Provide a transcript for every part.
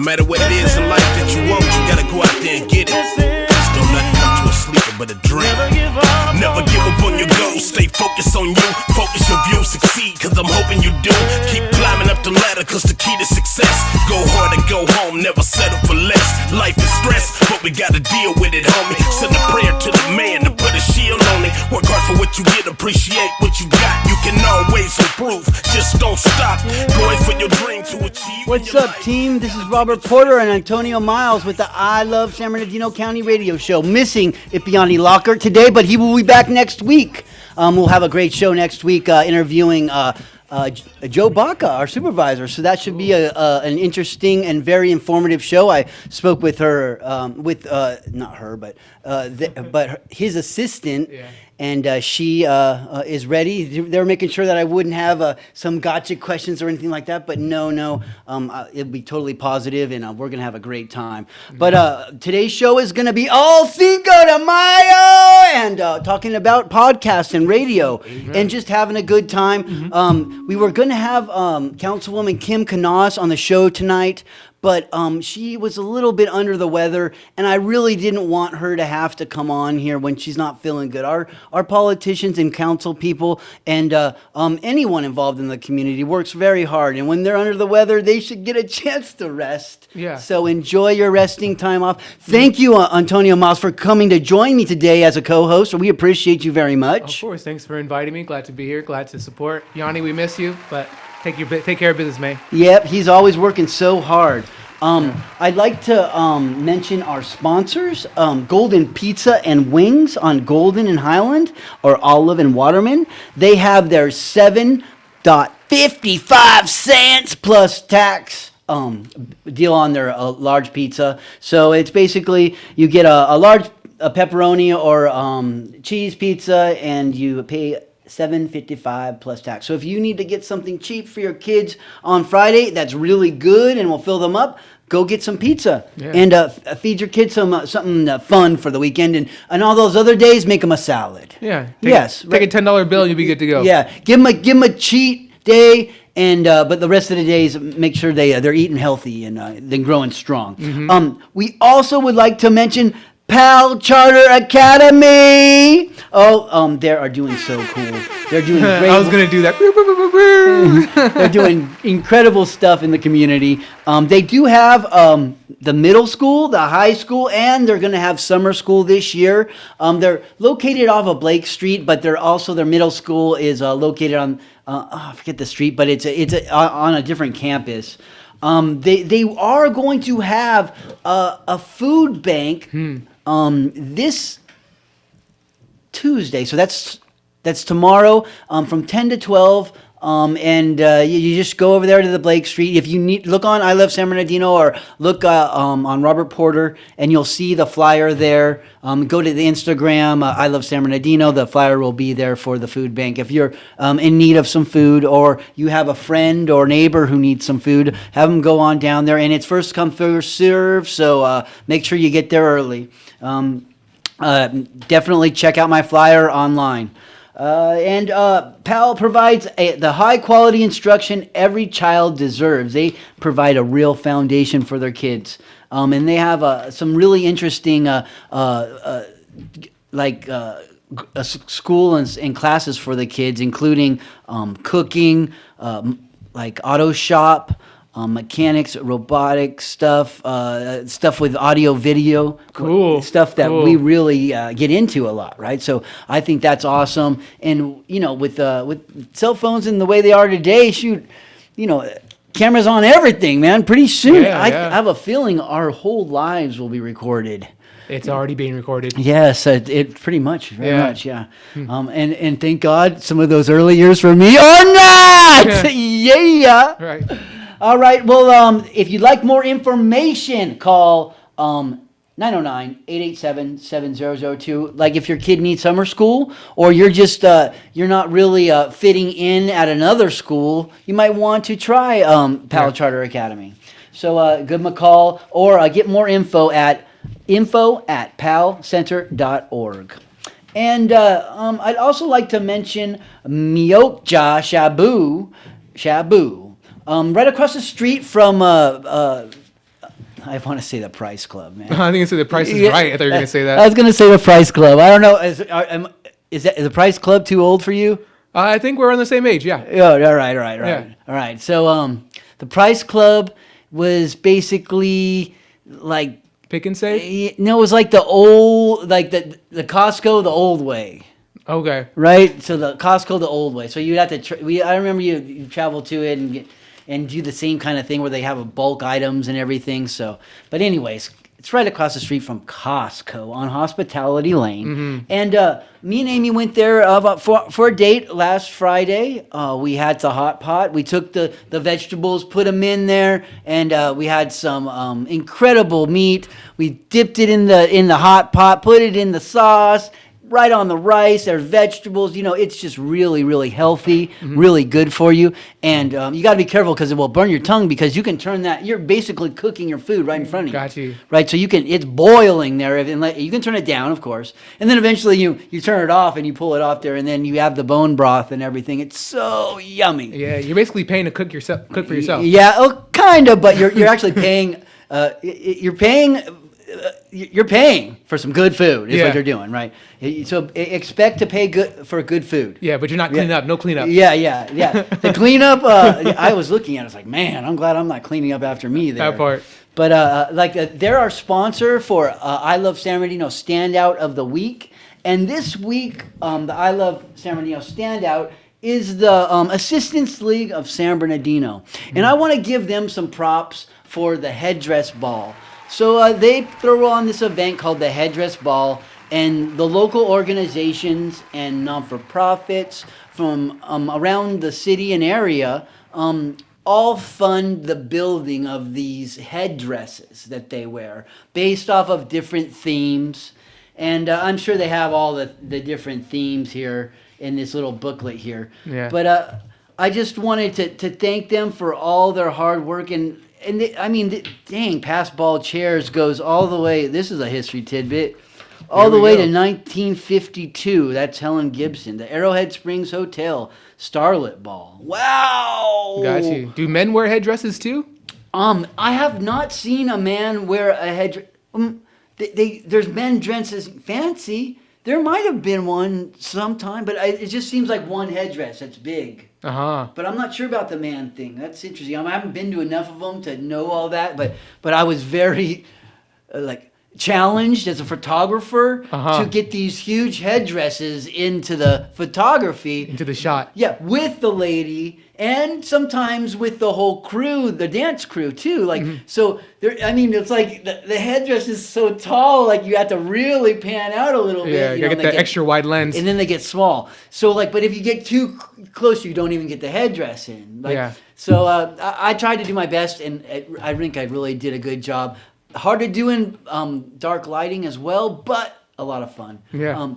No matter what it is in life that you want, you gotta go out there and get it. Just don't let it come to a sleeper but a dream. Never give up on your goals, stay focused on you. Focus your view, succeed, cause I'm hoping you do. Keep climbing up the ladder, cause the key to success. Go hard and go home, never settle for less. Life is stress, but we gotta deal with it, homie. Send a prayer to the man to put a shield on it. Work hard for what you get, appreciate what you got. You can always improve, just don't stop. Going for your dream to achieve. What's up, team? This is Robert Porter and Antonio Miles with the I Love San Bernardino County radio show. Missing Ipiani Locker today, but he will be back next week. We'll have a great show next week interviewing Joe Baca, our supervisor. So that should be an interesting and very informative show. I spoke with her, not her, but his assistant. Yeah. And she is ready. They were making sure that I wouldn't have some gotcha questions or anything like that. But no, it'll be totally positive, and we're going to have a great time. But today's show is going to be all Cinco de Mayo and talking about podcasts and radio and just having a good time. We were going to have Councilwoman Kim Canas on the show tonight, but she was a little bit under the weather, and I really didn't want her to have to come on here when she's not feeling good. Our politicians and council people and anyone involved in the community works very hard, and when they're under the weather, they should get a chance to rest. Yeah. So enjoy your resting time off. Thank you, Antonio Miles, for coming to join me today as a co-host. We appreciate you very much. Of course. Thanks for inviting me. Glad to be here. Glad to support. Yanni, we miss you, but take care of business, man. Yep, he's always working so hard. I'd like to mention our sponsors, Golden Pizza and Wings on Golden and Highland, or Olive and Waterman. They have their 7.55 cents plus tax deal on their large pizza. So it's basically you get a large pepperoni or cheese pizza, and you pay $7.55 plus tax. So if you need to get something cheap for your kids on Friday that's really good and will fill them up, go get some pizza and feed your kids something fun for the weekend. And all those other days, make them a salad. Yeah. Take a $10 bill, you'll be good to go. Yeah. Give them a cheat day. And but the rest of the days, make sure they're eating healthy and then growing strong. We also would like to mention Pal Charter Academy. They are doing so cool. They're doing great. I was going to do that. They're doing incredible stuff in the community. They do have the middle school, the high school, and they're going to have summer school this year. They're located off of Blake Street, but their middle school is located on, I forget the street, but it's on a different campus. They are going to have a food bank this Tuesday, so that's tomorrow from 10 to 12, and you just go over there to the Blake Street. If you need, look on I Love San Bernardino or look on Robert Porter, and you'll see the flyer there. Go to the Instagram, I Love San Bernardino. The flyer will be there for the food bank. If you're in need of some food, or you have a friend or neighbor who needs some food, have them go on down there. And it's first come, first serve, so make sure you get there early. Definitely check out my flyer online. And PAL provides the high-quality instruction every child deserves. They provide a real foundation for their kids. And they have some really interesting school and classes for the kids, including cooking, like auto shop, mechanics, robotics stuff, stuff with audio, video, stuff that we really get into a lot, right? So I think that's awesome. And with cell phones and the way they are today, cameras on everything, man. Pretty soon, I have a feeling our whole lives will be recorded. It's already being recorded. Yes, it pretty much, very much, yeah. And thank God some of those early years for me are not. Yeah. Right. All right. Well, if you'd like more information, call 909-887-7002. Like if your kid needs summer school, or you're just you're not really fitting in at another school, you might want to try PAL Charter Academy. So give them a call, or get more info at info@palcenter.org. And I'd also like to mention Myokja Shabu, right across the street from I want to say the Price Club, man. I think it's the Price is Yeah, Right. I thought you were gonna say I that. was gonna say the Price Club. I don't know. Is the Price Club too old for you? I think we're on the same age. Yeah. Yeah. All right. Yeah. All right. So the Price Club was basically like Pick and save. no, it was like the old like the Costco the old way. Okay. Right, so the Costco the old way. So you'd have to. I remember you travel to it and do the same kind of thing where they have a bulk items and everything. So, but anyways, it's right across the street from Costco on Hospitality Lane. And me and Amy went there for a date last Friday. We had the hot pot. We took the vegetables, put them in there, and we had some incredible meat. We dipped it in the hot pot, put it in the sauce. Right on the rice, there's vegetables. It's just really, really healthy, really good for you. And you got to be careful because it will burn your tongue because you can turn that. You're basically cooking your food right in front of you. Got you. Right, so it's boiling there. You can turn it down, of course, and then eventually you turn it off and you pull it off there, and then you have the bone broth and everything. It's so yummy. Yeah, you're basically paying to cook for yourself. Yeah, kind of, but you're actually paying. You're paying for some good food. Is what you're doing, right? So expect to pay good for good food. Yeah, but you're not cleaning up. No cleanup. Yeah. The cleanup. I was looking at it. I was like, man, I'm glad I'm not cleaning up after me there. That part. But they're our sponsor for I Love San Bernardino Standout of the Week, and this week the I Love San Bernardino Standout is the Assistance League of San Bernardino, and I want to give them some props for the headdress ball. So they throw on this event called the Headdress Ball, and the local organizations and non-for-profits from around the city and area all fund the building of these headdresses that they wear based off of different themes. And I'm sure they have all the different themes here in this little booklet here. Yeah. But I just wanted to thank them for all their hard work dang, pass ball chairs goes all the way. This is a history tidbit. All the way to 1952. That's Helen Gibson. The Arrowhead Springs Hotel Starlit Ball. Wow. Got you. Do men wear headdresses too? I have not seen a man wear a headdress. There's men dresses fancy. There might have been one sometime, but it just seems like one headdress that's big. But I'm not sure about the man thing. That's interesting. I haven't been to enough of them to know all that. But I was very challenged as a photographer to get these huge headdresses into the photography, into the shot. Yeah, with the lady and sometimes with the whole crew, the dance crew too. So there. I mean, it's like the headdress is so tall, like you have to really pan out a little bit. Yeah, you gotta get that extra wide lens. And then they get small. So but if you get too close, you don't even get the headdress in. So I tried to do my best, and I think I really did a good job. Hard to do in dark lighting as well, but a lot of fun. Yeah.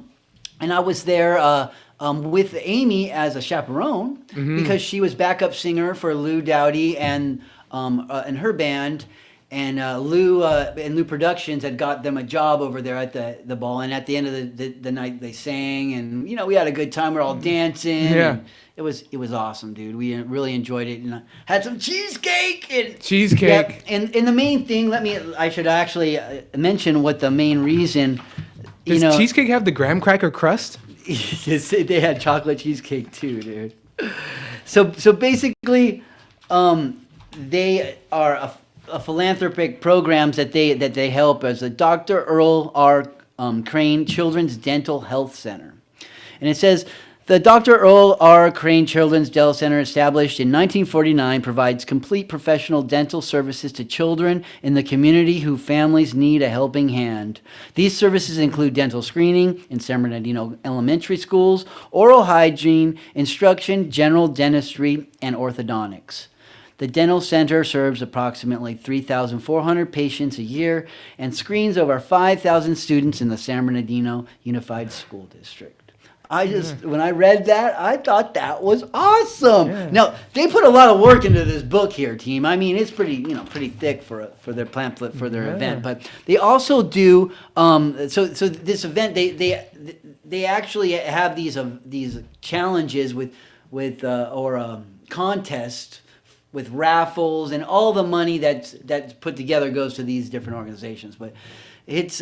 And I was there with Amy as a chaperone because she was backup singer for Lou Dowdy and her band. And Lou Productions had got them a job over there at the ball. And at the end of the night, they sang, and we had a good time. We're all dancing. Yeah. And it was awesome, dude. We really enjoyed it, and had some cheesecake. Cheesecake. And the main thing, I should actually mention what the main reason. Does cheesecake have the graham cracker crust? Yes, they had chocolate cheesecake too, dude. So basically, they are a philanthropic programs that they help as a Dr. Earl R. Crane Children's Dental Health Center, and it says. The Dr. Earl R. Crane Children's Dental Center, established in 1949, provides complete professional dental services to children in the community whose families need a helping hand. These services include dental screening in San Bernardino elementary schools, oral hygiene, instruction, general dentistry, and orthodontics. The dental center serves approximately 3,400 patients a year and screens over 5,000 students in the San Bernardino Unified School District. When I read that, I thought that was awesome. Yeah. Now, they put a lot of work into this book here, team. I mean, it's pretty thick for their pamphlet for their event. But they also do, so this event, they actually have these challenges with contest with raffles, and all the money that's put together goes to these different organizations. But it's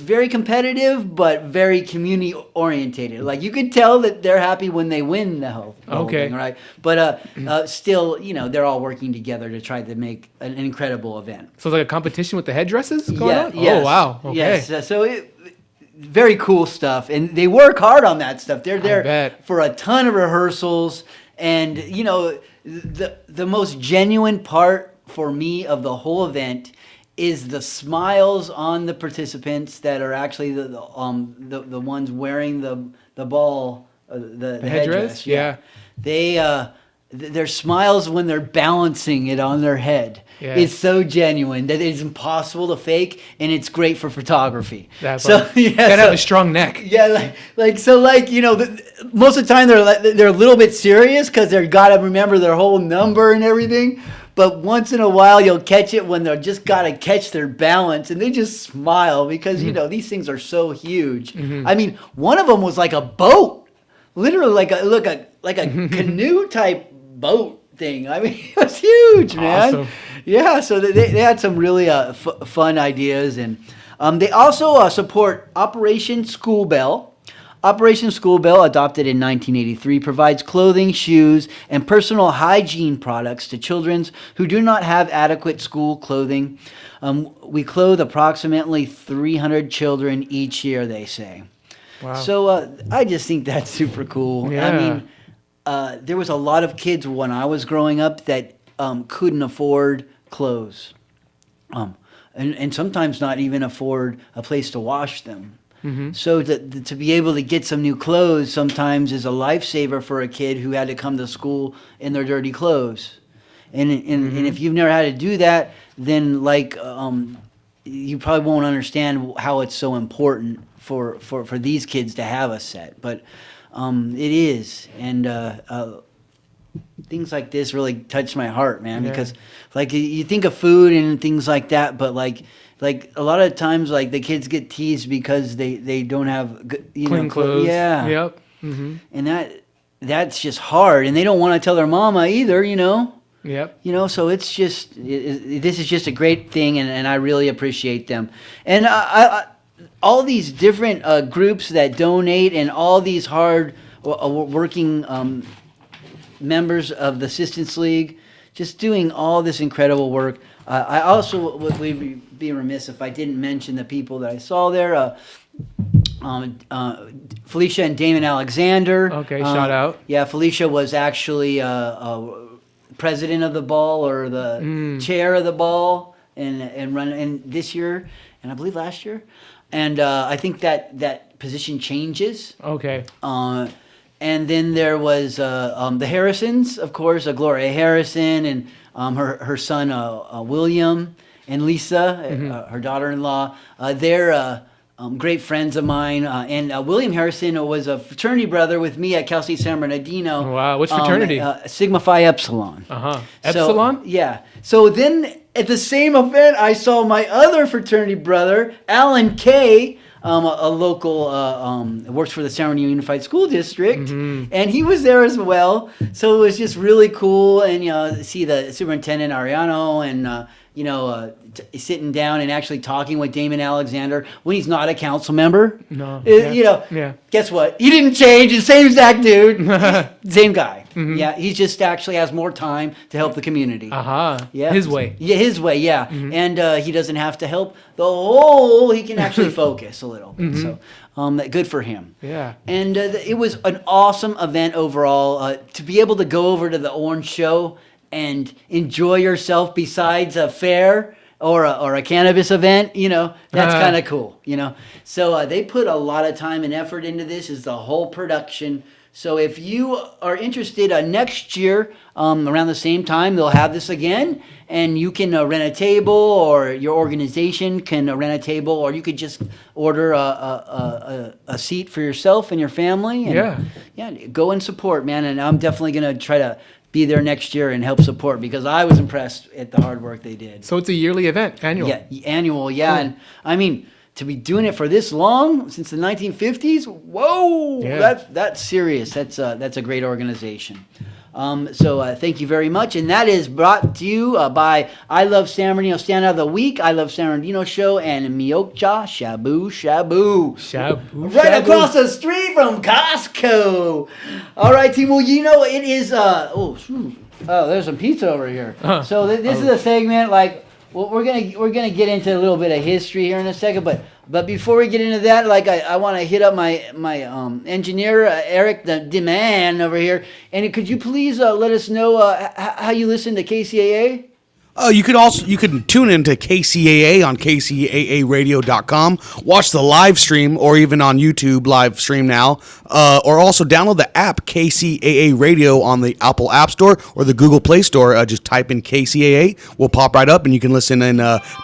very competitive, but very community orientated. Like, you can tell that they're happy when they win the whole thing, right? But still, they're all working together to try to make an incredible event. So it's like a competition with the headdresses going on? Yes, oh, wow. Okay. Yes. So very cool stuff, and they work hard on that stuff. They're there for a ton of rehearsals, and the most genuine part for me of the whole event is the smiles on the participants that are actually the ones wearing the ball, the headdress. Yeah. Their smiles when they're balancing it on their head. Yeah. It's so genuine that it's impossible to fake, and it's great for photography. That's so gotta have a strong neck. Yeah, most of the time they're a little bit serious because they've got to remember their whole number and everything. But once in a while, you'll catch it when they're just got to catch their balance, and they just smile because these things are so huge. I mean, one of them was like a boat, literally like a canoe type boat thing. I mean, it was huge, man. Awesome. Yeah, so they had some really fun ideas, and they also support Operation School Bell. Operation School Bell, adopted in 1983, provides clothing, shoes, and personal hygiene products to children who do not have adequate school clothing. We clothe approximately 300 children each year, they say. Wow. So I just think that's super cool. Yeah. I mean, there was a lot of kids when I was growing up that couldn't afford clothes, and sometimes not even afford a place to wash them. Mm-hmm. So to be able to get some new clothes sometimes is a lifesaver for a kid who had to come to school in their dirty clothes. And if you've never had to do that, then you probably won't understand how it's so important for these kids to have a set. But it is, and things like this really touch my heart, man. Yeah. Because you think of food and things like that, but like a lot of times, the kids get teased because they don't have clean clothes. Yeah. Yep. Mm-hmm. And that's just hard, and they don't want to tell their mama either. Yep. So it's just this is just a great thing, and I really appreciate them. And all these different groups that donate, and all these hard working members of the Assistance League, just doing all this incredible work. I also would be remiss if I didn't mention the people that I saw there. Felicia and Damon Alexander. Okay, shout out. Yeah, Felicia was actually president of the ball, or the chair of the ball, and run this year, and I believe last year. And I think that position changes. Okay. And then there was the Harrisons, of course, Gloria Harrison, and her son William, and Lisa, her daughter-in-law. They're great friends of mine. And William Harrison was a fraternity brother with me at Cal State San Bernardino. Wow, which fraternity? Sigma Phi Epsilon. Epsilon? So, yeah. So then at the same event, I saw my other fraternity brother, Alan Kay, a local, works for the San Bernardino Unified School District, and he was there as well. So it was just really cool, and see the superintendent Ariano, and sitting down and actually talking with Damon Alexander when he's not a council member. No, Guess what? He didn't change. The same exact dude, same guy. Yeah, he just actually has more time to help the community. Yeah, his way. Yeah, his way. Yeah, and he doesn't have to help the whole. He can actually focus a little bit. So, good for him. Yeah. And it was an awesome event overall. To be able to go over to the Orange Show and enjoy yourself besides a fair or a cannabis event, that's kind of cool, So they put a lot of time and effort into this, is the whole production. So if you are interested, next year, around the same time, they'll have this again, and you can rent a table, or your organization can rent a table, or you could just order a seat for yourself and your family. And, yeah, go and support, man. And I'm definitely going to try to be there next year and help support, because I was impressed at the hard work they did. So it's a yearly event, annual. Yeah, annual, yeah. Cool. And I mean, to be doing it for this long, since the 1950s, whoa, that's serious. That's a great organization. So thank you very much. And that is brought to you by I Love San Bernardino Standout of the Week, I Love San Bernardino Show, and Miokcha Shabu Shabu. Shabu, Right shabu. across the street from Costco. All right, team. Well, it is. There's some pizza over here. So this is a segment like. Well, we're gonna get into a little bit of history here in a second, but before we get into that, like I want to hit up my engineer Eric the man over here, and could you please let us know how you listen to KCAA? You can tune into KCAA on kcaaradio.com, watch the live stream, or even on YouTube live stream now, or also download the app KCAA Radio on the Apple App Store or the Google Play Store. Just type in KCAA, we'll pop right up, and you can listen in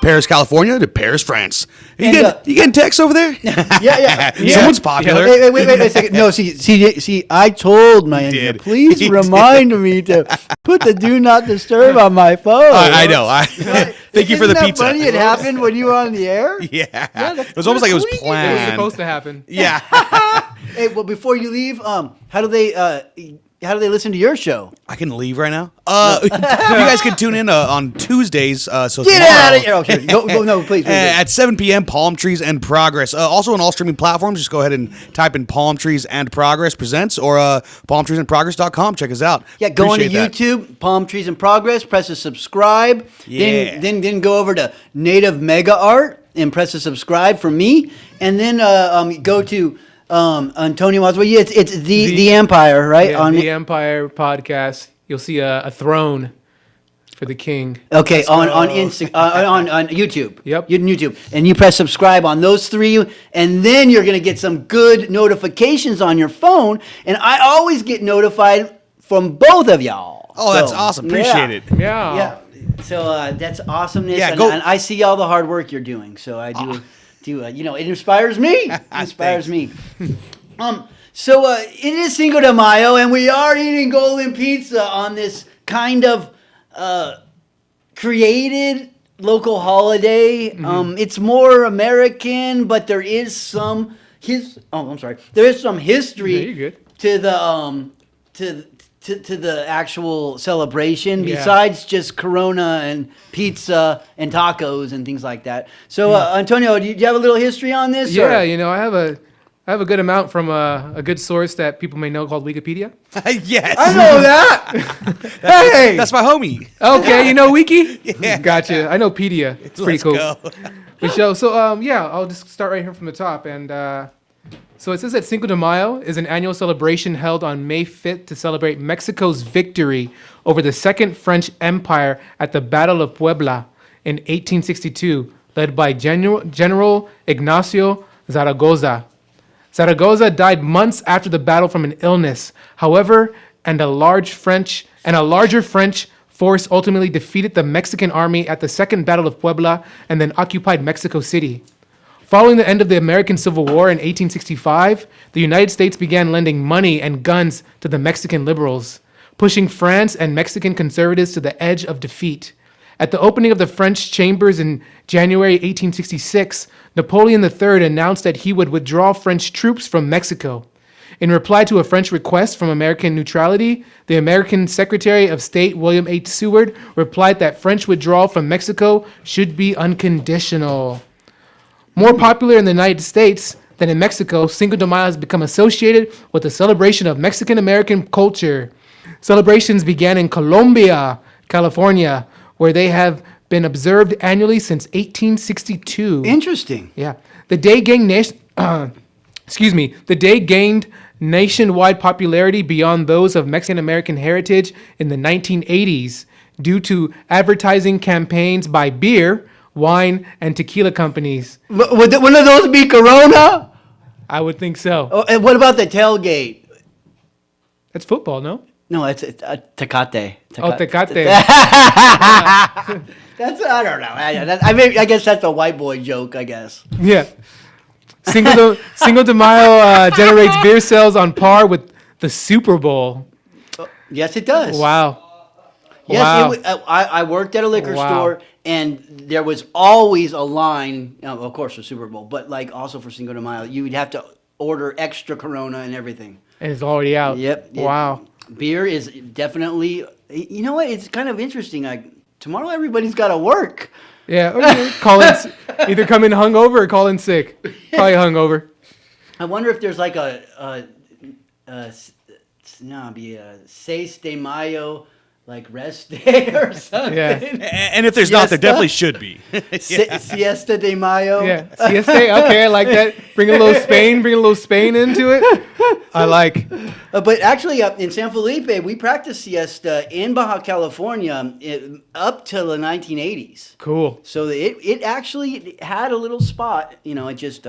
Paris, California to Paris, France. You getting texts over there? Yeah. Someone's popular. Wait a second. No, see, I told my engineer, did. please He remind me to put the do not disturb on my phone. I know. Thank you for the Isn't that pizza. funny? It happened when you were on the air. Yeah. that's It was almost like it was pretty sweet. It was planned. supposed to happen. Yeah. Hey, well, before you leave, how do they listen to your show? I can leave right now. You guys can tune in on Tuesdays. So Get tomorrow, out of here! Okay, go, no, please. at 7 p.m. Palm Trees and Progress. Also on all streaming platforms. Just go ahead and type in Palm Trees and Progress Presents or palmtreesandprogress.com. Check us out. Yeah, go on to Appreciate that. YouTube, Palm Trees in Progress, press the subscribe. Yeah. Then go over to Native Mega Art and press the subscribe for me. And then go to Antonio Miles. Well, yeah, it's the Empire, right? Yeah, the Empire podcast. You'll see a throne for the king. Okay, on YouTube. Yep. YouTube. And you press subscribe on those three, and then you're going to get some good notifications on your phone. And I always get notified from both of y'all. Oh, that's awesome. Appreciate it. Yeah. Yeah. So that's awesomeness. Yeah, and, go- and I see all the hard work you're doing. So I do, it inspires me. It inspires me. So it is Cinco de Mayo, and we are eating golden pizza on this kind of created local holiday. It's more American, but there is some there is some history Yeah, you're good. to the to the actual celebration Yeah. besides just Corona and pizza and tacos and things like that. So Antonio, do you have a little history on this? Yeah, or? I have a good amount from a good source that people may know called Wikipedia. Yes. I know that. Hey, That's my homie. Okay, you know Wiki? Yeah. Gotcha. I know Pedia. It's pretty Let's cool. go. The show. So I'll just start right here from the top. And so it says that Cinco de Mayo is an annual celebration held on May 5th to celebrate Mexico's victory over the Second French Empire at the Battle of Puebla in 1862, led by General Ignacio Zaragoza. Zaragoza died months after the battle from an illness. However, and a larger French force ultimately defeated the Mexican army at the Second Battle of Puebla and then occupied Mexico City. Following the end of the American Civil War in 1865, the United States began lending money and guns to the Mexican liberals, pushing France and Mexican conservatives to the edge of defeat. At the opening of the French chambers in January 1866, Napoleon III announced that he would withdraw French troops from Mexico. In reply to a French request from American neutrality, the American Secretary of State William H. Seward replied that French withdrawal from Mexico should be unconditional. More popular in the United States than in Mexico, Cinco de Mayo has become associated with the celebration of Mexican-American culture. Celebrations began in Colombia, California, where they have been observed annually since 1862. interesting. Yeah. The day gained nationwide popularity beyond those of Mexican-American heritage in the 1980s due to advertising campaigns by beer, wine, and tequila companies. Would one of those be Corona? I would think so. Oh, and what about the tailgate? That's football, no? No, it's Tecate. Oh, Tecate. That's I don't know. I guess that's a white boy joke. I guess. Yeah. Cinco de Mayo generates beer sales on par with the Super Bowl. Yes, it does. Wow. Yes, Wow. I worked at a liquor Wow. store, and there was always a line. Of course, for Super Bowl, but like also for Cinco de Mayo, you would have to order extra Corona and everything. And it's already out. Yep. Wow. beer is definitely. You know what? It's kind of interesting. Like tomorrow, everybody's got to work. Yeah, okay. Either come in hungover or call in sick. Probably hungover. I wonder if there's like be a 6 de Mayo like rest day or something. Yeah. And if there's not, there Siesta? definitely should be. Siesta de Mayo. Yeah, siesta. Okay, I like that. Bring a little Spain into it. I like. But actually, in San Felipe, we practiced siesta in Baja California up till the 1980s. Cool. So it actually had a little spot. It just,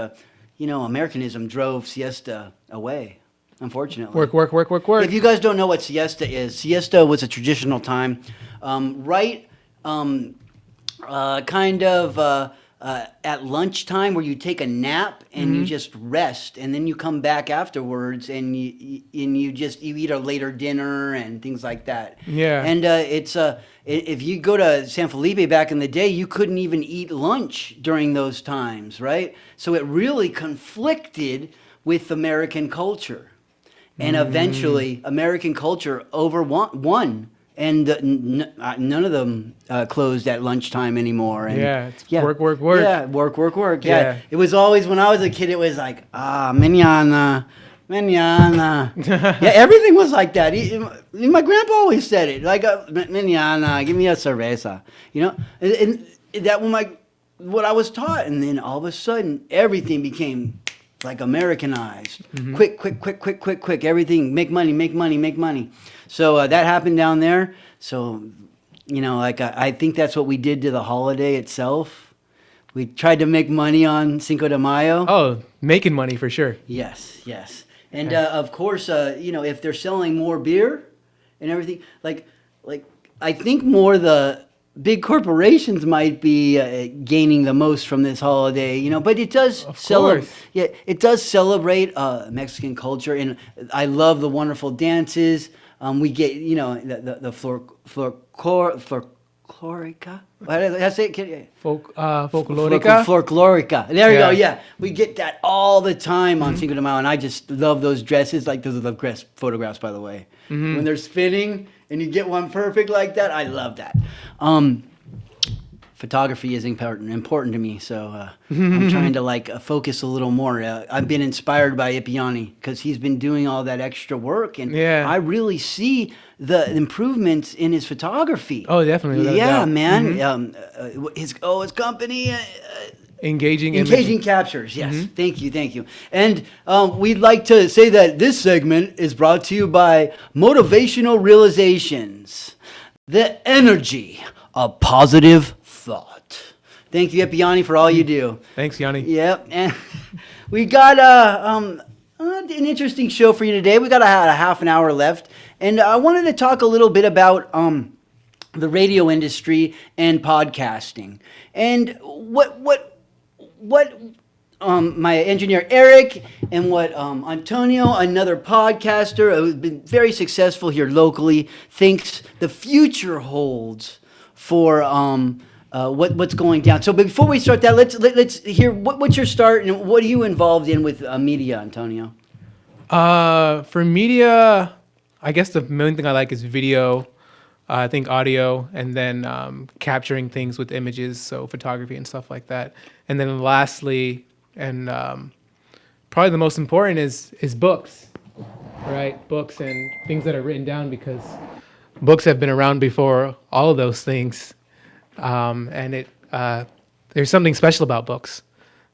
Americanism drove siesta away, unfortunately. Work. If you guys don't know what siesta was a traditional time, kind of at lunchtime where you take a nap and you just rest, and then you come back afterwards and you eat a later dinner and things like that. Yeah. And if you go to San Felipe back in the day, you couldn't even eat lunch during those times, right? So it really conflicted with American culture. And eventually, American culture won. And none of them closed at lunchtime anymore. And it's work. Yeah, work. Yeah. Yeah. It was always, when I was a kid, it was like, mañana. Yeah, everything was like that. My grandpa always said it, like, mañana, give me a cerveza. And that was what I was taught. And then all of a sudden, everything became like Americanized. Quick. Everything, make money. So that happened down there. So, I think that's what we did to the holiday itself. We tried to make money on Cinco de Mayo. Oh, making money for sure. Yes. And of course, if they're selling more beer and everything, like I think more the big corporations might be gaining the most from this holiday, but it does celebrate. Yeah, it does celebrate Mexican culture, and I love the wonderful dances. We get the folklorica. What did I say? Folklorica. Folklorica. There you go. Yeah. Yeah, we get that all the time on Cinco de Mayo, and I just love those dresses. Like, those are the best photographs, by the way. When they're spinning and you get one perfect like that, I love that. Photography is important to me, so I'm trying to focus a little more. I've been inspired by Ipiani because he's been doing all that extra work, and I really see the improvements in his photography. Oh, definitely. Yeah, man. His company. Engaging captures. Yes. Thank you. And we'd like to say that this segment is brought to you by Motivational Realizations, the energy of positive thought. Thank you, Epiani, for all you do. Thanks, Yanni. Yep. And we got an interesting show for you today. We got a half an hour left, and I wanted to talk a little bit about the radio industry and podcasting, and what my engineer Eric and what Antonio, another podcaster who's been very successful here locally, thinks the future holds for what's going down. So before we start that, let's hear what's your start and what are you involved in with media, Antonio? For media, I guess the main thing I like is video. I think audio, and then capturing things with images, so photography and stuff like that. And then lastly, and probably the most important is books, right? Books and things that are written down, because books have been around before all of those things. And there's something special about books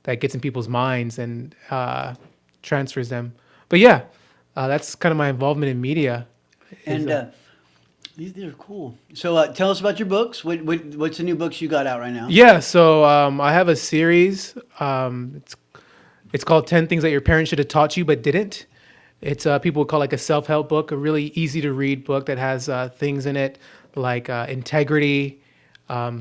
that gets in people's minds and transfers them. But yeah, that's kind of my involvement in media. And these are cool. So tell us about your books. What's the new books you got out right now? Yeah, so I have a series. It's called 10 Things That Your Parents Should Have Taught You But Didn't. It's people would call like a self-help book, a really easy to read book that has things in it like integrity,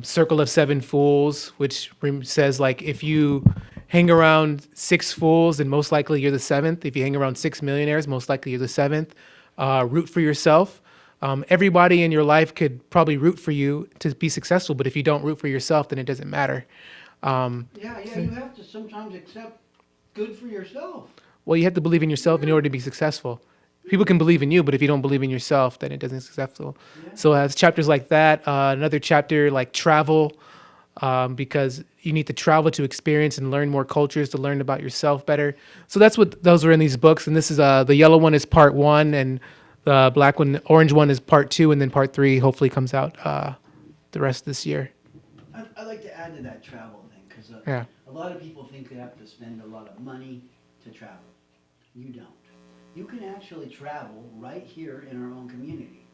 Circle of Seven Fools, which says like if you hang around 6 fools, then most likely you're the 7th. If you hang around 6 millionaires, most likely you're the 7th. Root for yourself. Everybody in your life could probably root for you to be successful, but if you don't root for yourself, then it doesn't matter. You have to sometimes accept good for yourself. Well, you have to believe in yourself in order to be successful. people can believe in you, but if you don't believe in yourself, then it doesn't successful. So it has chapters like that. Another chapter like travel, because you need to travel to experience and learn more cultures, to learn about yourself better. So that's what those are in these books. And this is the yellow one is part 1, and the orange one is part 2, and then part 3 hopefully comes out the rest of this year. I'd like to add to that travel thing, because Yeah. a lot of people think they have to spend a lot of money to travel. You don't. You can actually travel right here in our own community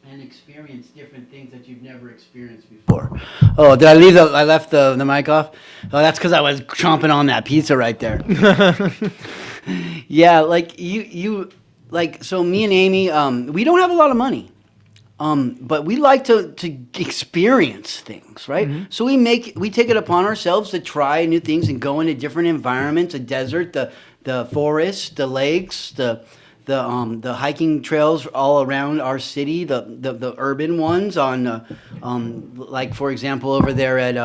and experience different things that you've never experienced before. Oh, did I leave I left the mic off? Oh, that's because I was chomping on that pizza right there. Yeah, like so me and Amy, we don't have a lot of money. But we like to experience things, right? Mm-hmm. So we take it upon ourselves to try new things and go into different environments: the desert, the forest, the lakes, the hiking trails all around our city, the urban ones on, like for example over there at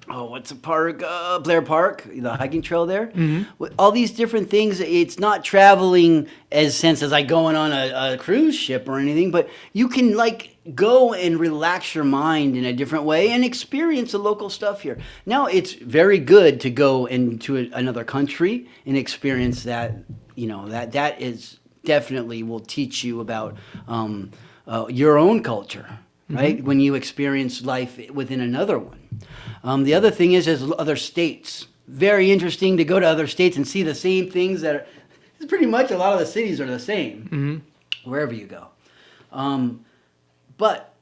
what's the park? Blair Park, the hiking trail there. Mm-hmm. All these different things. It's not traveling as like going on a cruise ship or anything, but you can like go and relax your mind in a different way and experience the local stuff here. Now, it's very good to go into another country and experience that. You know, that is definitely will teach you about your own culture, right? Mm-hmm. When you experience life within another one. The other thing is other states. Very interesting to go to other states and see the same things it's pretty much a lot of the cities are the same, wherever you go. But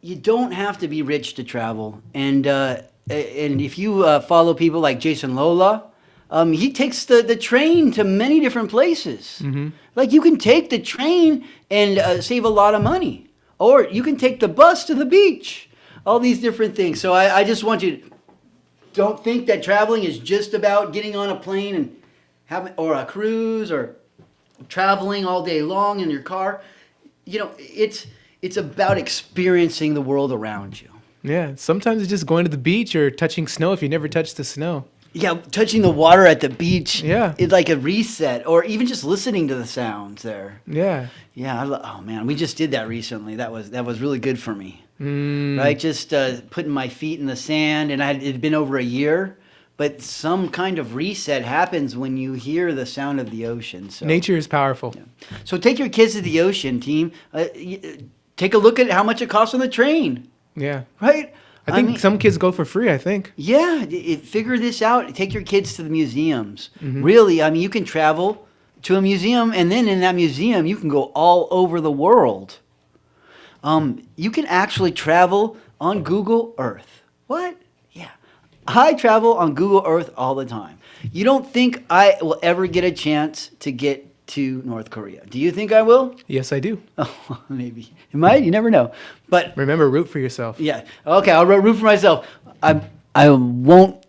you don't have to be rich to travel. And if you follow people like Jason Lola, he takes the train to many different places. Mm-hmm. Like you can take the train and save a lot of money. Or you can take the bus to the beach. All these different things. So I just want you to don't think that traveling is just about getting on a plane and or a cruise or traveling all day long in your car. You know, it's about experiencing the world around you. Yeah, sometimes it's just going to the beach or touching snow if you never touched the snow. Yeah, touching the water at the beach. Yeah, it's like a reset, or even just listening to the sounds there. Yeah, yeah. Oh man, we just did that recently. That was really good for me. Right, just putting my feet in the sand, and it had been over a year, but some kind of reset happens when you hear the sound of the ocean. So nature is powerful. Yeah. So take your kids to the ocean, team. Take a look at how much it costs on the train. Yeah. Right. I mean, some kids go for free, I think. Yeah, figure this out. Take your kids to the museums. Mm-hmm. Really, I mean, you can travel to a museum, and then in that museum, you can go all over the world. You can actually travel on Google Earth. What? Yeah. I travel on Google Earth all the time. You don't think I will ever get a chance to get to North Korea? Do you think I will? Yes, I do. Oh, maybe. You might. You never know. But remember, root for yourself. Yeah. Okay, I'll root for myself. I won't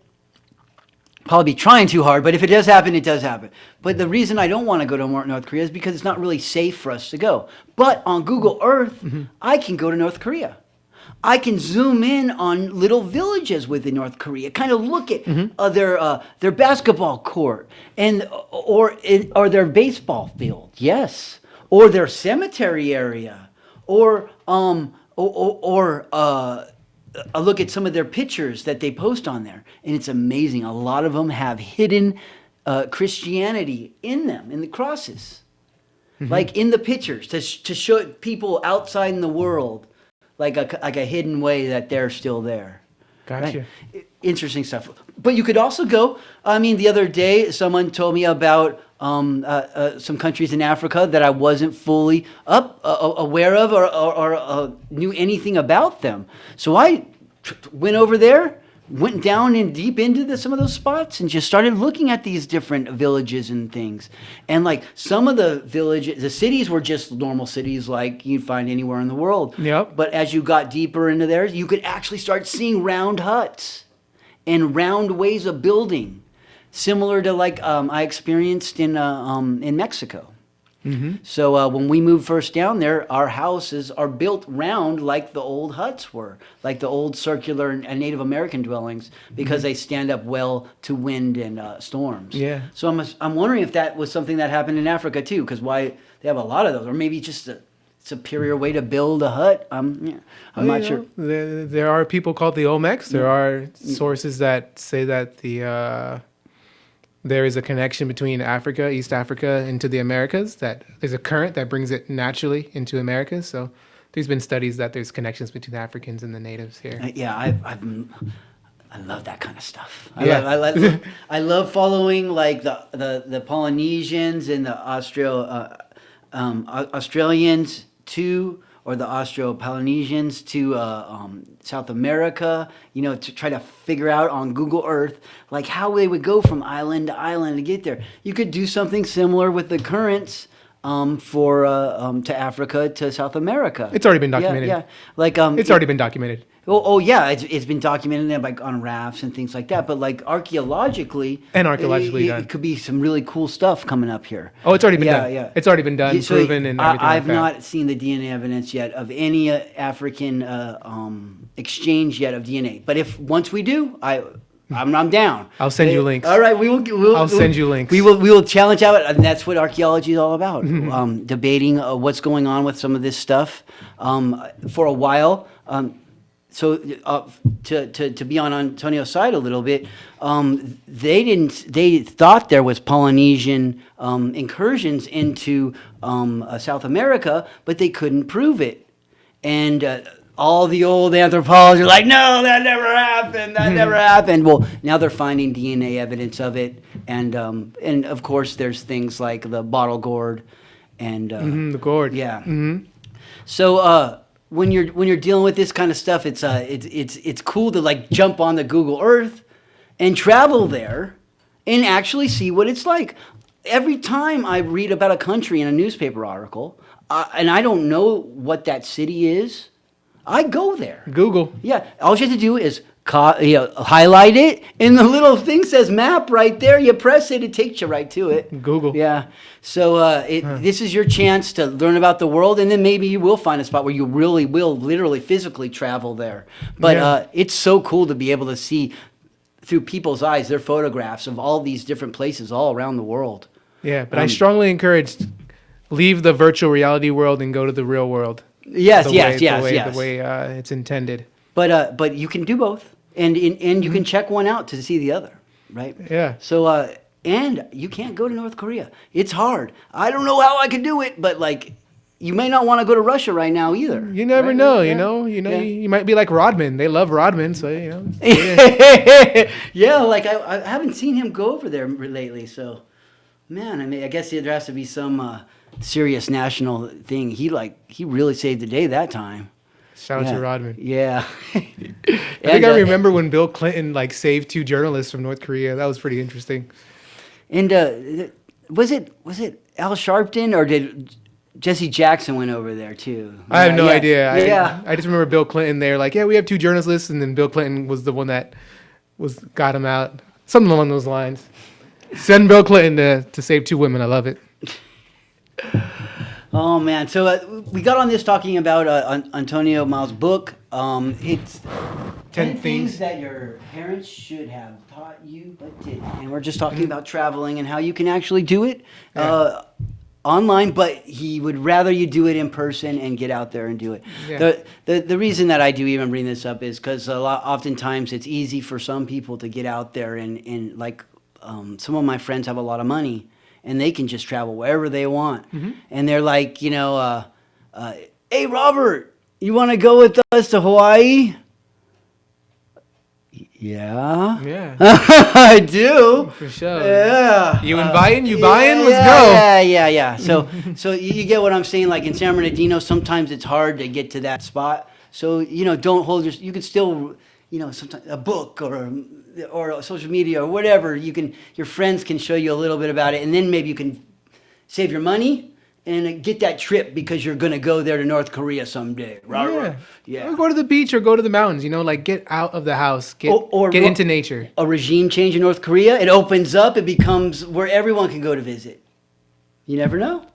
probably be trying too hard, but if it does happen, it does happen. But the reason I don't want to go to North Korea is because it's not really safe for us to go. But on Google Earth, I can go to North Korea. I can zoom in on little villages within North Korea, kind of look at their basketball court or their baseball field, yes, or their cemetery area, or I look at some of their pictures that they post on there, and it's amazing. A lot of them have hidden Christianity in them, in the crosses, like in the pictures, to show people outside in the world, like a hidden way that they're still there. Gotcha. Right? Interesting stuff. But you could also go. I mean, the other day, someone told me about some countries in Africa that I wasn't fully aware of or knew anything about them. So I went over there, went down and deep into some of those spots and just started looking at these different villages and things. And like some of the villages, the cities were just normal cities like you'd find anywhere in the world. Yep. But as you got deeper into there, you could actually start seeing round huts and round ways of building, similar to like I experienced in Mexico. So when we moved first down there, our houses are built round like the old huts were, like the old circular and Native American dwellings, because they stand up well to wind and storms. Yeah. So I'm wondering if that was something that happened in Africa too, because why they have a lot of those, or maybe just a superior way to build a hut. I'm not sure. There are people called the Olmecs. There are sources that say that there is a connection between Africa, East Africa, into the Americas. That there's a current that brings it naturally into America. So there's been studies that there's connections between the Africans and the natives here. I love that kind of stuff. Yeah. I love following like the Polynesians and the Australians to, or the Austro-Polynesians to South America, to try to figure out on Google Earth, like how they would go from island to island to get there. You could do something similar with the currents to Africa to South America. It's already been documented. Yeah. Like it's already been documented. Oh yeah, it's been documented there, like on rafts and things like that. But like archaeologically, it could be some really cool stuff coming up here. Oh, it's already been done. Yeah, it's already been done, proven, and everything. I've not seen the DNA evidence yet of any African exchange yet of DNA. But if once we do, I'm down. I'll send you links. All right, I'll send you links. We will challenge out, and that's what archaeology is all about. Debating what's going on with some of this stuff. For a while. So to be on Antonio's side a little bit, they thought there was Polynesian incursions into South America, but they couldn't prove it. And all the old anthropologists are like, no, that never happened. That never happened. Well, now they're finding DNA evidence of it, and of course there's things like the bottle gourd, and the gourd. Yeah. So. When you're dealing with this kind of stuff, it's cool to like jump on the Google Earth and travel there and actually see what it's like. Every time I read about a country in a newspaper article, and I don't know what that city is, I go there. Google. Yeah, all you have to do is highlight it, and the little thing says map right there. You press it, it takes you right to it. Google. Yeah. So this is your chance to learn about the world, and then maybe you will find a spot where you really will literally physically travel there. But it's so cool to be able to see through people's eyes their photographs of all these different places all around the world. Yeah, but I strongly encourage leave the virtual reality world and go to the real world. Yes. The way it's intended. But you can do both. And you can check one out to see the other, right? Yeah. So and you can't go to North Korea. It's hard. I don't know how I could do it, but like, you may not want to go to Russia right now either. You never know. You might be like Rodman. They love Rodman, so Yeah, like I haven't seen him go over there lately. So, man, I mean, I guess there has to be some serious national thing. He really saved the day that time. Shout out to Rodman. Yeah. I think I remember when Bill Clinton saved 2 journalists from North Korea. That was pretty interesting. And was it Al Sharpton, or did Jesse Jackson went over there too? I have no idea. I just remember Bill Clinton there, we have 2 journalists, and then Bill Clinton was the one that got him out. Something along those lines. Send Bill Clinton to save 2 women. I love it. Oh man! So we got on this talking about Antonio Miles' book. It's 10 things that your parents should have taught you but didn't. And we're just talking about traveling and how you can actually do it online, but he would rather you do it in person and get out there and do it. Yeah. The reason that I do even bring this up is because oftentimes it's easy for some people to get out there and some of my friends have a lot of money. And they can just travel wherever they want. Mm-hmm. And they're like, hey, Robert, you want to go with us to Hawaii? Yeah. Yeah. I do. For sure. Yeah. You inviting? You buying? Let's go. Yeah. So you get what I'm saying? Like in San Bernardino, sometimes it's hard to get to that spot. So, don't hold you can still, sometimes a book or social media or whatever, your friends can show you a little bit about it, and then maybe you can save your money and get that trip because you're going to go there to North Korea someday. Yeah. Or go to the beach or go to the mountains, get out of the house, get into nature. A regime change in North Korea, it opens up, it becomes where everyone can go to visit. You never know.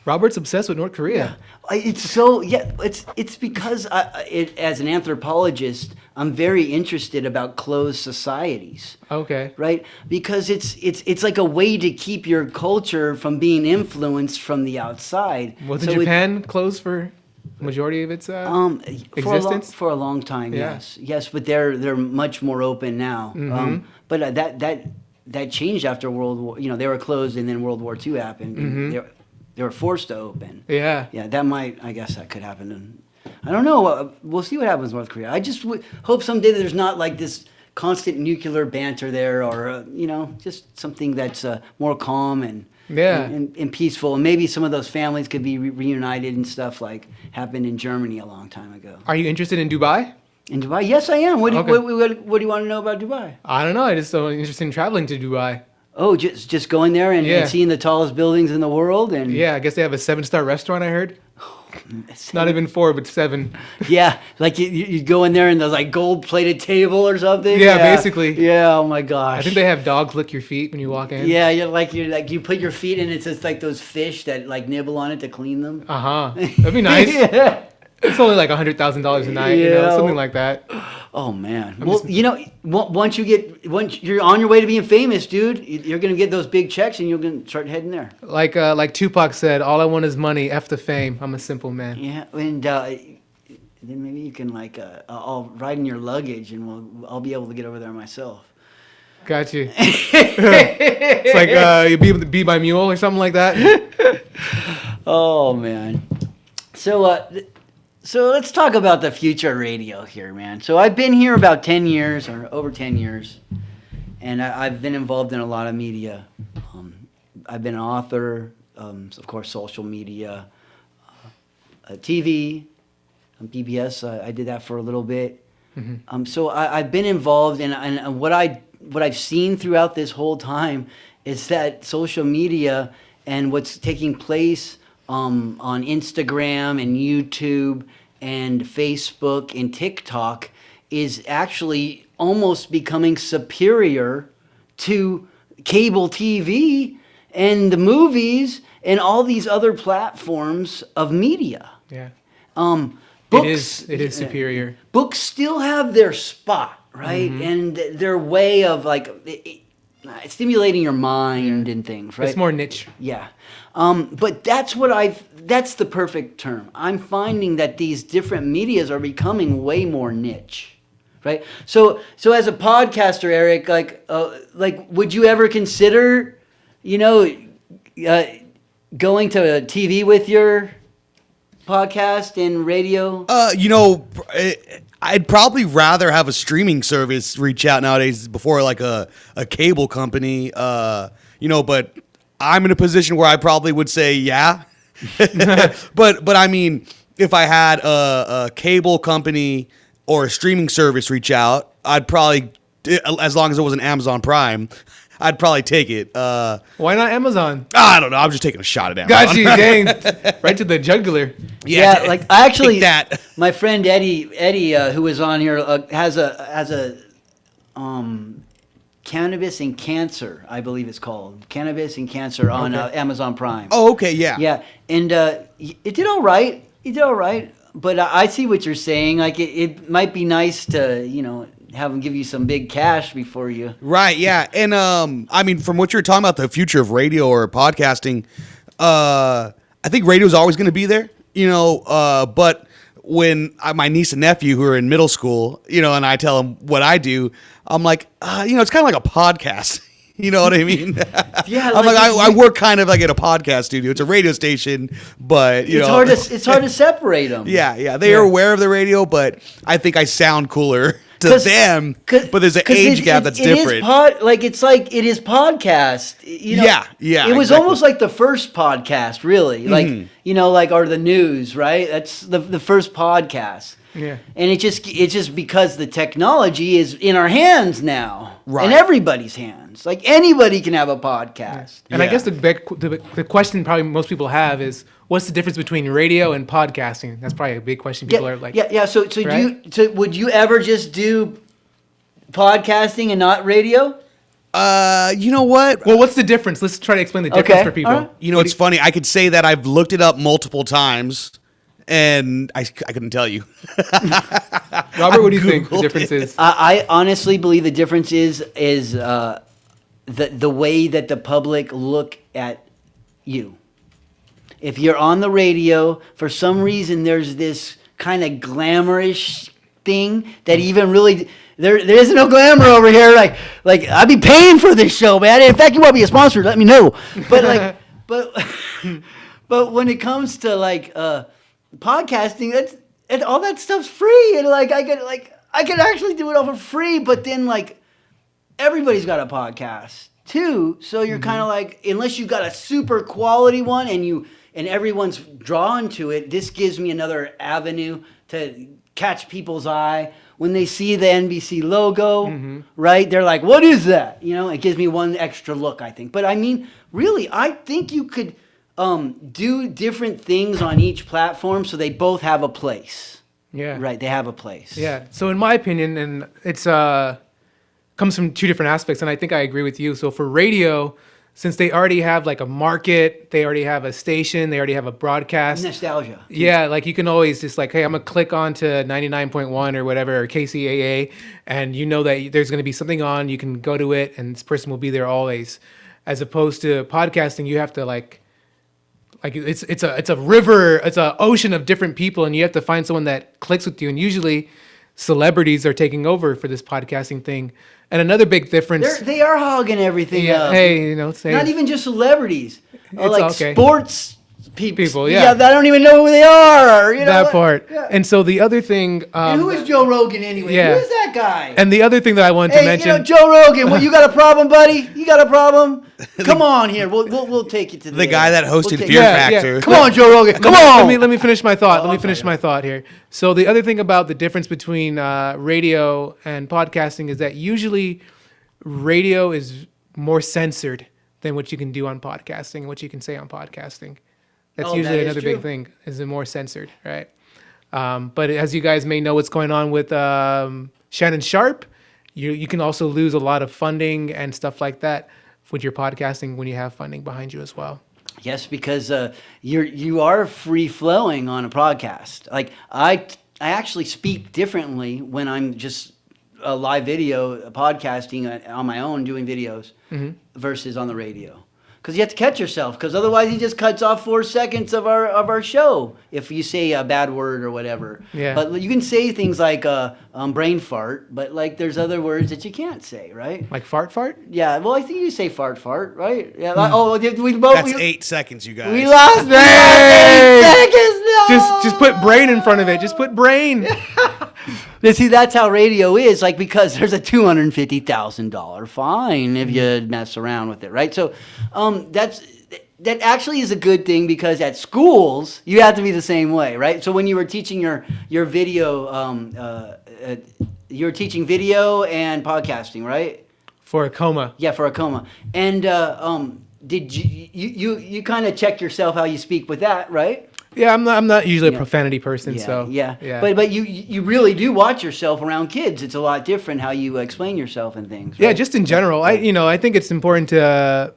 Robert's obsessed with North Korea. It's so It's because as an anthropologist, I'm very interested about closed societies. Okay. Right, because it's like a way to keep your culture from being influenced from the outside. Wasn't Japan closed for the majority of its existence? For a long time, Yeah. yes, but they're much more open now. But that changed after World War. They were closed, and then World War II happened. And they were forced to open. Yeah. I guess that could happen. And I don't know. We'll see what happens in North Korea. I just hope someday that there's not like this constant nuclear banter there, or just something that's more calm and peaceful. And maybe some of those families could be reunited and stuff like happened in Germany a long time ago. Are you interested in Dubai? In Dubai? Yes, I am. What do Okay. you want to know about Dubai? I don't know. I just so interested in traveling to Dubai. Oh, just going there and seeing the tallest buildings in the world, and Yeah, I guess they have a 7-star restaurant. I heard. Not even 4, but 7. Yeah, like you go in there and there's like gold-plated table or something. Yeah, basically. Yeah. Oh my gosh. I think they have dogs lick your feet when you walk in. Yeah, you put your feet in. It's just like those fish that like nibble on it to clean them. That'd be nice. Yeah. It's only like $100,000 a night, something like that. Oh man. Once you're on your way to being famous, dude, you're gonna get those big checks and you're gonna start heading there. Like Tupac said, all I want is money, F the fame. I'm a simple man. Yeah, and then maybe you can I'll ride in your luggage and I'll be able to get over there myself. Got you. It's like you be my mule or something like that. Oh man. So let's talk about the future of radio here, man. So I've been here about 10 years or over 10 years, and I've been involved in a lot of media. I've been an author, of course, social media, TV, PBS. I did that for a little bit. So I've been involved, and what I've seen throughout this whole time is that social media and what's taking place on Instagram and YouTube and Facebook and TikTok is actually almost becoming superior to cable TV and the movies and all these other platforms of media. Yeah. Books, it is superior. Books still have their spot, right? And their way of stimulating your mind and things, right? It's more niche. Yeah. But that's the perfect term. I'm finding that these different medias are becoming way more niche, right? So as a podcaster, Eric, would you ever consider, going to TV with your podcast and radio? I'd probably rather have a streaming service reach out nowadays before like a cable company, but I'm in a position where I probably would say, yeah. but I mean, if I had a cable company or a streaming service reach out, I'd probably, as long as it wasn't Amazon Prime, I'd probably take it. Why not Amazon? I don't know. I'm just taking a shot at Amazon. Got you, dang. Right to the jugular. Yeah, I actually, that. My friend Eddie, who was on here, has a Cannabis and Cancer, I believe it's called. Cannabis and Cancer on Amazon Prime. Oh, okay, yeah. Yeah, and it did all right. But I see what you're saying. Like, it might be nice to, have them give you some big cash before you. Right, yeah. And, I mean, from what you're talking about, the future of radio or podcasting, I think radio is always going to be there, but when my niece and nephew who are in middle school, and I tell them what I do, I'm like, it's kind of like a podcast. You know what I mean? Yeah, I'm I work kind of like at a podcast studio. It's a radio station, but it's hard to separate them. Yeah. They are aware of the radio, but I think I sound cooler to them. But there's an age gap that's different. It is podcast. Yeah. It was almost like the first podcast, really. Like, or the news, right? That's the first podcast. Yeah. And it's just because the technology is in our hands now. Right. In everybody's hands. Like, anybody can have a podcast. And I guess the question probably most people have is, what's the difference between radio and podcasting? That's probably a big question people are like. Yeah. So right? would you ever just do podcasting and not radio? You know what? Well, what's the difference? Let's try to explain the difference Okay, for people. all right. You know, it's funny. I could say that I've looked it up multiple times, and I couldn't tell you. Robert, what do you think the Googled difference it. is? I honestly believe the difference is the way that the public look at you. If you're on the radio, for some reason, there's this kind of glamorous thing that even really there is no glamour over here. Like I'd be paying for this show, man. In fact, you want to be a sponsor? Let me know. But but when it comes to podcasting, it's all that stuff's free, and I could actually do it all for free. But then everybody's got a podcast too, so you're kind of unless you got a super quality one and everyone's drawn to it, this gives me another avenue to catch people's eye. When they see the NBC logo, right? They're like, what is that? It gives me one extra look, I think. But I mean, really, I think you could do different things on each platform so they both have a place. Yeah. Right, they have a place. Yeah. So in my opinion, and it's comes from two different aspects, and I think I agree with you. So for radio, since they already have a market, they already have a station, they already have a broadcast. Nostalgia. Yeah, you can always just hey, I'm gonna click on to 99.1 or whatever, or KCAA, and you know that there's gonna be something on. You can go to it, and this person will be there always. As opposed to podcasting, you have to it's a river, it's an ocean of different people, and you have to find someone that clicks with you. And usually, celebrities are taking over for this podcasting thing. And another big difference, They are hogging everything up. Hey, Not even just celebrities. okay. Sports people. Yeah. I don't even know who they are. that part. Yeah. And so the other thing, And who is Joe Rogan anyway? yeah. Who is that guy? and the other thing that I wanted to mention, Joe Rogan. What, you got a problem, buddy? You got a problem? Come on here. We'll take you to The guy that hosted take Fear you- Yeah, yeah. Factor. Come on, Joe Rogan. Come on. Let me finish my thought. Let me I'm finish sorry. my thought here. So the other thing about the difference between radio and podcasting is that usually radio is more censored than what you can do on podcasting and what you can say on podcasting. That's Oh, usually that is another true. big thing, is it more censored, right? But as you guys may know what's going on with Shannon Sharp, you can also lose a lot of funding and stuff like that with your podcasting when you have funding behind you as well. Yes, because you are free flowing on a podcast. I actually speak differently when I'm just a live video podcasting on my own doing videos versus on the radio. Because you have to catch yourself, because otherwise he just cuts off 4 seconds of our show if you say a bad word or whatever. Yeah. But you can say things like brain fart, but there's other words that you can't say, right? Like fart? Yeah. Well, I think you say fart, right? Yeah. Hmm. We both. That's 8 seconds, you guys. We lost Hey! 8 seconds. No! Just put brain in front of it. Just put brain. But see, that's how radio is, because there's a $250,000 fine if you mess around with it, right? So that actually is a good thing, because at schools you have to be the same way, right? So when you were teaching your video, you were teaching video and podcasting, right? For a coma. Yeah, for a coma. And did you kind of check yourself how you speak with that, right? Yeah, I'm not usually Yeah. a profanity person, Yeah, so yeah. But you really do watch yourself around kids. It's a lot different how you explain yourself and things. yeah, right? just in general, I think it's important to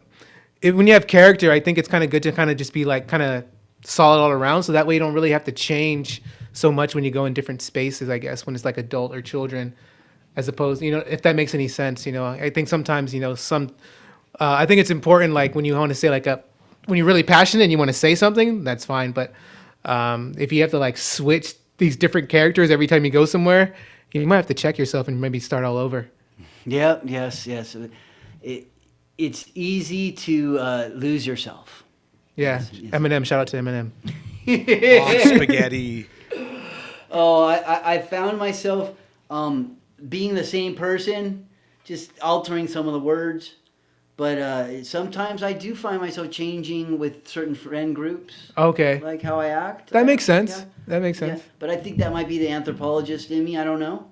when you have character, I think it's kind of good to kind of just be kind of solid all around, so that way you don't really have to change so much when you go in different spaces, I guess, when it's adult or children, as opposed, if that makes any sense. I think sometimes, I think it's important, when you want to say when you're really passionate and you want to say something, that's fine. But if you have to switch these different characters every time you go somewhere, you might have to check yourself and maybe start all over. Yeah, yes. It's easy to lose yourself. Yeah, Yes. Eminem. Shout out to Eminem. On spaghetti. Oh, I found myself being the same person, just altering some of the words. But sometimes I do find myself changing with certain friend groups, Okay, like how I act. that makes sense. Yeah. That makes Yeah, sense. but I think that might be the anthropologist in me. I don't know.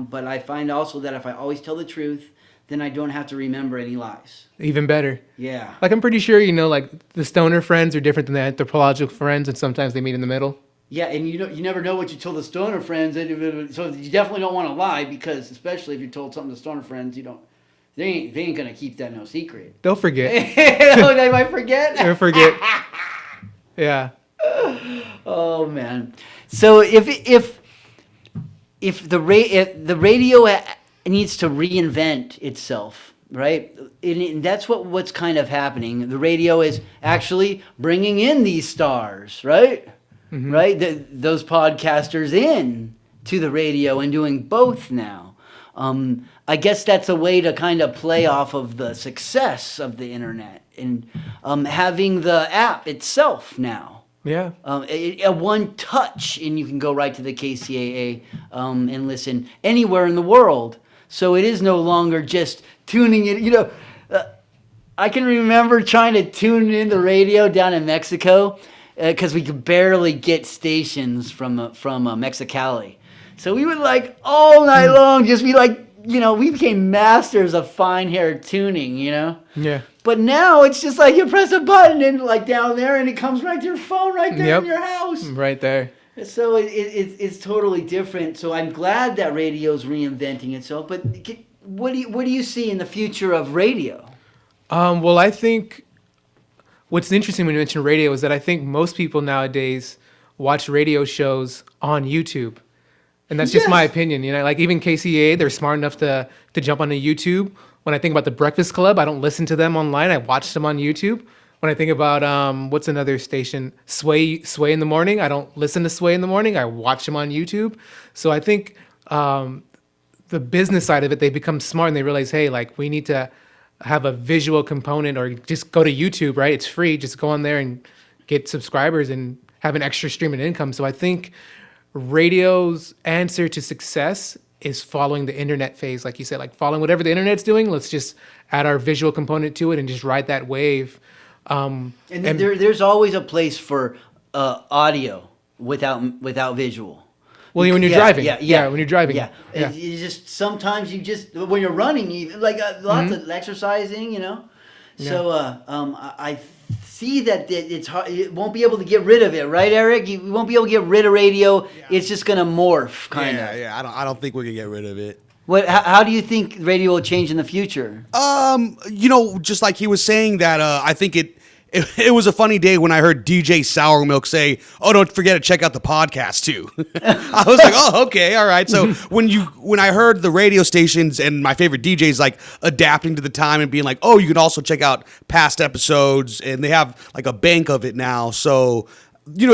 But I find also that if I always tell the truth, then I don't have to remember any lies. Even better. Yeah. I'm pretty sure the stoner friends are different than the anthropological friends, and sometimes they meet in the middle. Yeah, and you never know what you told the stoner friends. So you definitely don't want to lie, because especially if you told something to stoner friends, They ain't gonna keep that no secret. They'll forget. Oh, they might forget. They'll forget. Yeah. Oh man. So if the radio needs to reinvent itself, right? And that's what's kind of happening. The radio is actually bringing in these stars, right? Mm-hmm. Right? Those podcasters in to the radio and doing both now. I guess that's a way to kind of play off of the success of the internet and having the app itself now. Yeah. A one touch, and you can go right to the KCAA and listen anywhere in the world. So it is no longer just tuning in. I can remember trying to tune in the radio down in Mexico because we could barely get stations from Mexicali. So we would all night long just be we became masters of fine-haired tuning, Yeah. But now it's just you press a button and down there and it comes right to your phone right there in your house. Right there. So it's totally different. So I'm glad that radio's reinventing itself. But what do you see in the future of radio? Well, I think what's interesting when you mention radio is that I think most people nowadays watch radio shows on YouTube. And that's just my opinion. Even KCAA, they're smart enough to jump onto YouTube. When I think about the Breakfast Club, I don't listen to them online. I watch them on YouTube. When I think about what's another station, Sway in the morning, I don't listen to Sway in the morning. I watch them on YouTube. So I think the business side of it, they become smart and they realize, hey, we need to have a visual component, or just go to YouTube, right? It's free. Just go on there and get subscribers and have an extra stream of income. So I think radio's answer to success is following the internet phase, like you said, following whatever the internet's doing. Let's just add our visual component to it and just ride that wave. And there's always a place for audio without visual. Well, when you're driving. Yeah, when you're driving. Yeah. Yeah. You just sometimes when you're running, lots of exercising, So I see that it's hard. You won't be able to get rid of it, right, Eric? You won't be able to get rid of radio. Yeah. It's just gonna morph, kind of. Yeah. I don't think we can get rid of it. How do you think radio will change in the future? Just like he was saying that, I think it was a funny day when I heard DJ Sour Milk say, "Oh, don't forget to check out the podcast too." I was like, "Oh, okay, all right." So when I heard the radio stations and my favorite DJs adapting to the time and being like, "Oh, you can also check out past episodes," and they have a bank of it now. So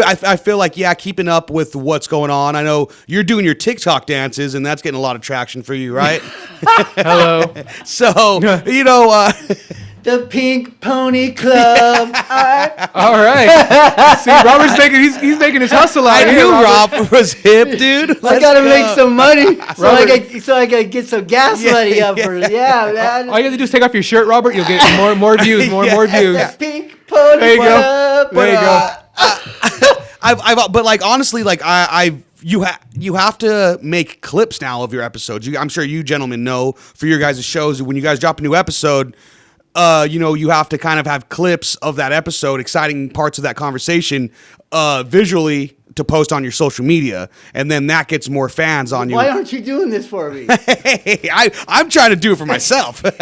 I feel keeping up with what's going on. I know you're doing your TikTok dances, and that's getting a lot of traction for you, right? Hello. So The Pink Pony Club. All right. See, Robert's he's making his hustle out here. I knew Rob was hip, dude. I gotta make some money so I can get some gas money up for man. All you have to do is take off your shirt, Robert. You'll get more views, more views. The Pink Pony. There you go. There you go. But honestly, you have to make clips now of your episodes. I'm sure you gentlemen know for your guys' shows, when you guys drop a new episode, you have to kind of have clips of that episode, exciting parts of that conversation, visually to post on your social media, and then that gets more fans on you. Why aren't you doing this for me? Hey, I'm trying to do it for myself, but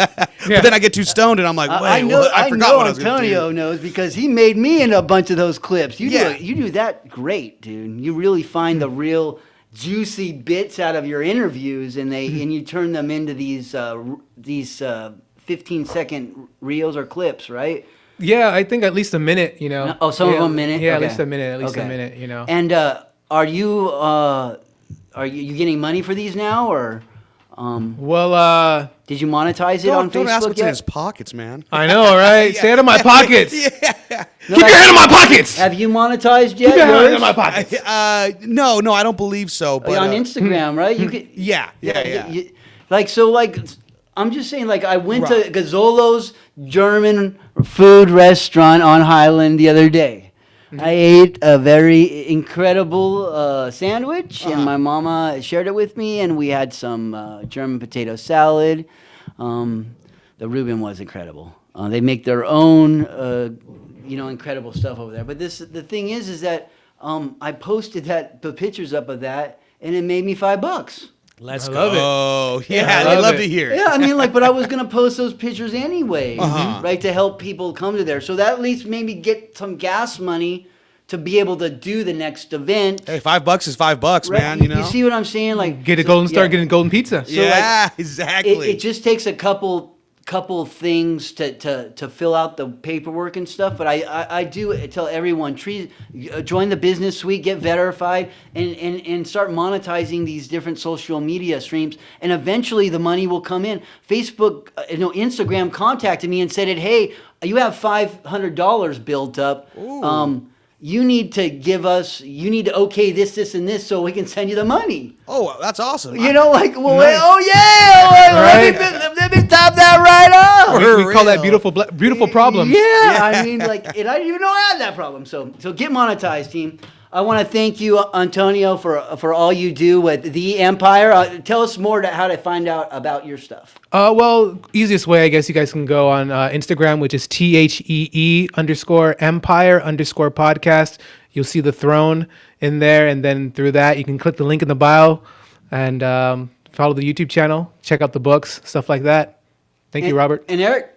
then I get too stoned and I'm like, wait, I forgot what I was going to do. Antonio knows because he made me into a bunch of those clips. You do that great, dude. You really find the real juicy bits out of your interviews, and you turn them into these 15-second reels or clips, right? Yeah, I think at least a minute, Oh, some of them a minute? Yeah, Okay. at least a minute, And are you getting money for these now, or did you monetize it on Facebook Don't ask what's yet? in his pockets, man. I know, right? Stay out of my pockets. Yeah. Keep your hand in my pockets. Have you monetized yet? Keep your hand yours? in my pockets. No, I don't believe so. But On Instagram, right? You could. Yeah. I'm just saying, I went to Gazzolo's German food restaurant on Highland the other day. I ate a very incredible sandwich, and my mama shared it with me, and we had some German potato salad. The Reuben was incredible. They make their own, incredible stuff over there. But the thing is that I posted the pictures up of that, and it made me $5. Let's I love go. I Yeah, love they love it. to hear it. Yeah, I mean, like, but I was gonna post those pictures anyway, Uh-huh. right, to help people come to there. So that at least maybe get some gas money to be able to do the next event. Hey, $5 is $5, Right? man. You know. You see what I'm saying? Like, Get a golden star, yeah. get a golden pizza. So, yeah, like, exactly. It just takes a couple things to fill out the paperwork and stuff, but I do tell everyone, join the business suite, get verified, and start monetizing these different social media streams, and eventually the money will come in. Facebook, Instagram contacted me and said, hey, you have $500 built up. You need to okay this, and this so we can send you the money. Oh, that's awesome. Like, well, Nice. oh yeah, Right. let me top that right up. We call that beautiful problems. Yeah, I mean, like, and I didn't even know I had that problem. So get monetized, team. I want to thank you, Antonio, for all you do with the Empire. Tell us more how to find out about your stuff. Well, easiest way, I guess you guys can go on Instagram, which is THEE_Empire_podcast. You'll see the throne in there, and then through that, you can click the link in the bio and follow the YouTube channel, check out the books, stuff like that. Thank you, Robert. And Eric.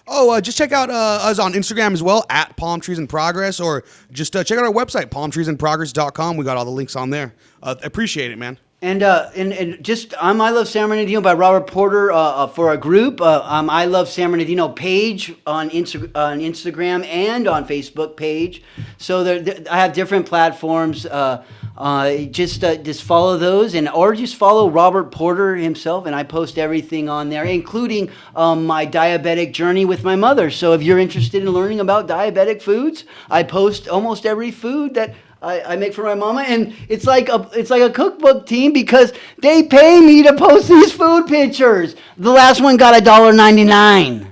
Oh, just check out us on Instagram as well, at Palm Trees in Progress, or just check out our website, palmtreesinprogress.com. We got all the links on there. Appreciate it, man. And just I Love San Bernardino by Robert Porter for a group. I Love San Bernardino page on Instagram and on Facebook page. So I have different platforms. Just follow those, or just follow Robert Porter himself, and I post everything on there, including my diabetic journey with my mother. So if you're interested in learning about diabetic foods, I post almost every food that I make for my mama, and it's like a cookbook, team, because they pay me to post these food pictures. The last one got $1.99.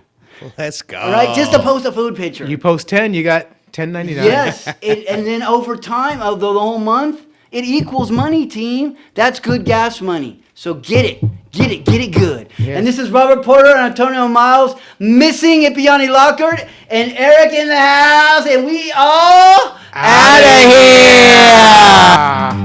Let's go. Right, just to post a food picture. You post 10, you got $10.99. Yes, and then over time, of the whole month, it equals money, team. That's good gas money. So get it good. Yes. And this is Robert Porter and Antonio Miles, missing Ipiani Lockhart, and Eric in the house, and we all out of here.